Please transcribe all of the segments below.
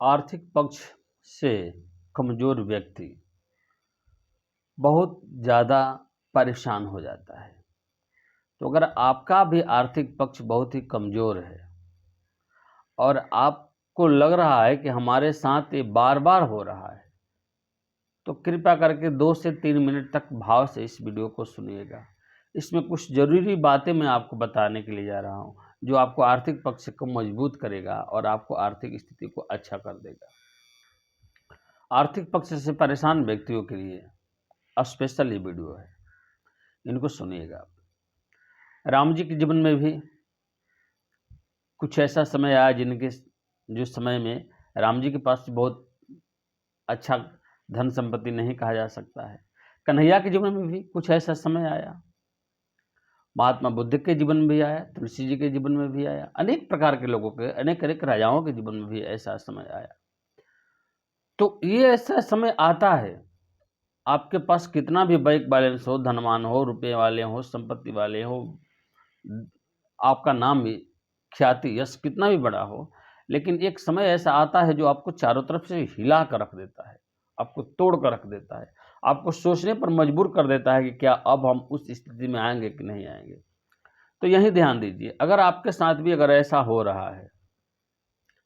आर्थिक पक्ष से कमज़ोर व्यक्ति बहुत ज़्यादा परेशान हो जाता है। तो अगर आपका भी आर्थिक पक्ष बहुत ही कमज़ोर है और आपको लग रहा है कि हमारे साथ ये बार-बार हो रहा है, तो कृपया करके 2 से 3 मिनट तक भाव से इस वीडियो को सुनिएगा। इसमें कुछ ज़रूरी बातें मैं आपको बताने के लिए जा रहा हूँ, जो आपको आर्थिक पक्ष को मजबूत करेगा और आपको आर्थिक स्थिति को अच्छा कर देगा। आर्थिक पक्ष से परेशान व्यक्तियों के लिए स्पेशल ये वीडियो है, इनको सुनिएगा। राम जी के जीवन में भी कुछ ऐसा समय आया जो समय में राम जी के पास बहुत अच्छा धन संपत्ति नहीं कहा जा सकता है। कन्हैया के जीवन में भी कुछ ऐसा समय आया, महात्मा बुद्ध के जीवन में भी आया, तुलसी जी के जीवन में भी आया, अनेक प्रकार के लोगों के, अनेक राजाओं के जीवन में भी ऐसा समय आया। तो ये ऐसा समय आता है, आपके पास कितना भी बैंक बैलेंस हो, धनवान हो, रुपये वाले हो, संपत्ति वाले हो, आपका नाम भी, ख्याति, यश कितना भी बड़ा हो, लेकिन एक समय ऐसा आता है जो आपको चारों तरफ से हिला कर रख देता है, आपको तोड़ कर रख देता है, आपको सोचने पर मजबूर कर देता है कि क्या अब हम उस स्थिति में आएंगे कि नहीं आएंगे। तो यही ध्यान दीजिए, अगर आपके साथ भी अगर ऐसा हो रहा है,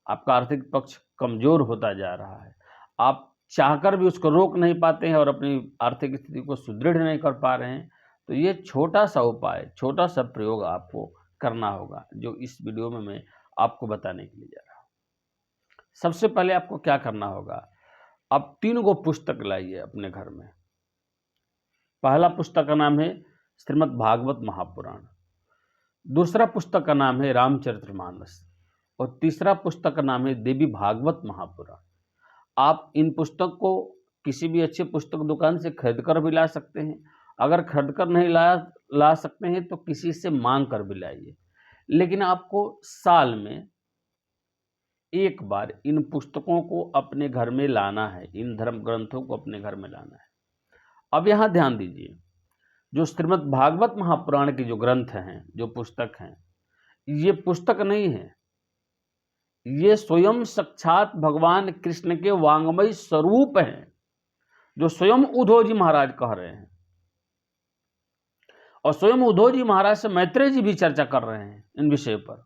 आपका आर्थिक पक्ष कमज़ोर होता जा रहा है, आप चाहकर भी उसको रोक नहीं पाते हैं और अपनी आर्थिक स्थिति को सुदृढ़ नहीं कर पा रहे हैं, तो ये छोटा सा उपाय, छोटा सा प्रयोग आपको करना होगा, जो इस वीडियो में मैं आपको बताने के लिए जा रहा हूँ। सबसे पहले आपको क्या करना होगा, आप 3 गो पुस्तक लाइए अपने घर में। पहला पुस्तक का नाम है श्रीमद् भागवत महापुराण, दूसरा पुस्तक का नाम है रामचरितमानस और तीसरा पुस्तक का नाम है देवी भागवत महापुराण। आप इन पुस्तक को किसी भी अच्छे पुस्तक दुकान से खरीद कर भी ला सकते हैं। अगर खरीद कर नहीं ला सकते हैं तो किसी से मांग कर भी लाइए, लेकिन आपको साल में एक बार इन पुस्तकों को अपने घर में लाना है, इन धर्म ग्रंथों को अपने घर में लाना है। अब यहाँ ध्यान दीजिए, जो श्रीमद् भागवत महापुराण के जो ग्रंथ हैं, जो पुस्तक हैं, ये पुस्तक नहीं है, ये स्वयं साक्षात भगवान कृष्ण के वांग्मय स्वरूप हैं, जो स्वयं उद्धव जी महाराज कह रहे हैं और स्वयं उद्धव जी महाराज से मैत्रेय जी भी चर्चा कर रहे हैं इन विषय पर।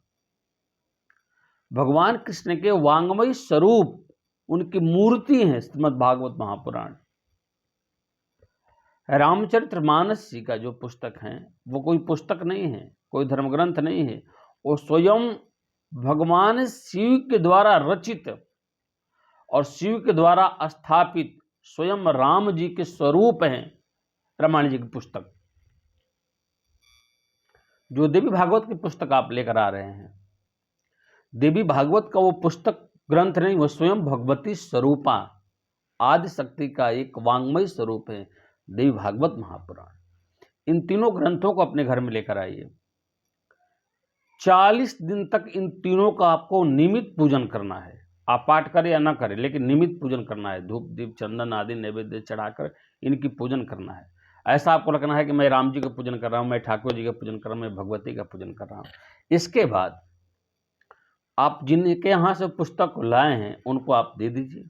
भगवान कृष्ण के वांग्मय स्वरूप, उनकी मूर्ति है श्रीमद् भागवत महापुराण। रामचरितमानस जी का जो पुस्तक है वो कोई पुस्तक नहीं है, कोई धर्मग्रंथ नहीं है, वो स्वयं भगवान शिव के द्वारा रचित और शिव के द्वारा स्थापित स्वयं राम जी के स्वरूप हैं। रामायण जी की पुस्तक, जो देवी भागवत की पुस्तक आप लेकर आ रहे हैं, देवी भागवत का वो पुस्तक ग्रंथ नहीं, वो स्वयं भगवती स्वरूपा आदि शक्ति का एक वांग्मय स्वरूप है, देवी भागवत महापुराण। इन तीनों ग्रंथों को अपने घर में लेकर आइए। 40 दिन तक इन तीनों का आपको नियमित पूजन करना है। आप पाठ करें या ना करें, लेकिन नियमित पूजन करना है। धूप दीप चंदन आदि नैवेद्य चढ़ाकर इनकी पूजन करना है। ऐसा आपको लगना है कि मैं राम जी का पूजन कर रहा हूँ, मैं ठाकुर जी का पूजन कर रहा हूँ, मैं भगवती का पूजन कर रहा हूँ। इसके बाद आप जिनके यहाँ से पुस्तक को लाए हैं उनको आप दे दीजिए।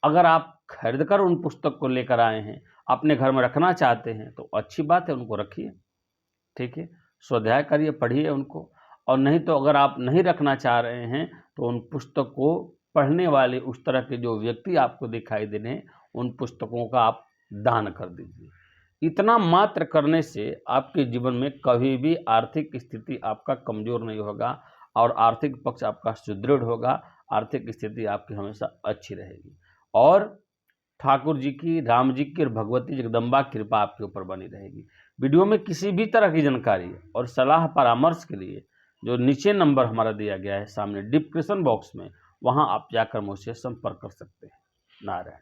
अगर आप खरीद कर उन पुस्तक को लेकर आए हैं, अपने घर में रखना चाहते हैं, तो अच्छी बात है, उनको रखिए, ठीक है, स्वाध्याय करिए, पढ़िए उनको। और नहीं तो अगर आप नहीं रखना चाह रहे हैं तो उन पुस्तक को पढ़ने वाले उस तरह के जो व्यक्ति आपको दिखाई दे रहे हैं, उन पुस्तकों का आप दान कर दीजिए। इतना मात्र करने से आपके जीवन में कभी भी आर्थिक स्थिति आपका कमज़ोर नहीं होगा और आर्थिक पक्ष आपका सुदृढ़ होगा, आर्थिक स्थिति आपकी हमेशा अच्छी रहेगी और ठाकुर जी की, राम जी की और भगवती जगदम्बा कृपा आपके ऊपर बनी रहेगी। वीडियो में किसी भी तरह की जानकारी और सलाह परामर्श के लिए जो नीचे नंबर हमारा दिया गया है सामने डिस्क्रिप्शन बॉक्स में, वहां आप जाकर मुझसे संपर्क कर सकते हैं। नारायण।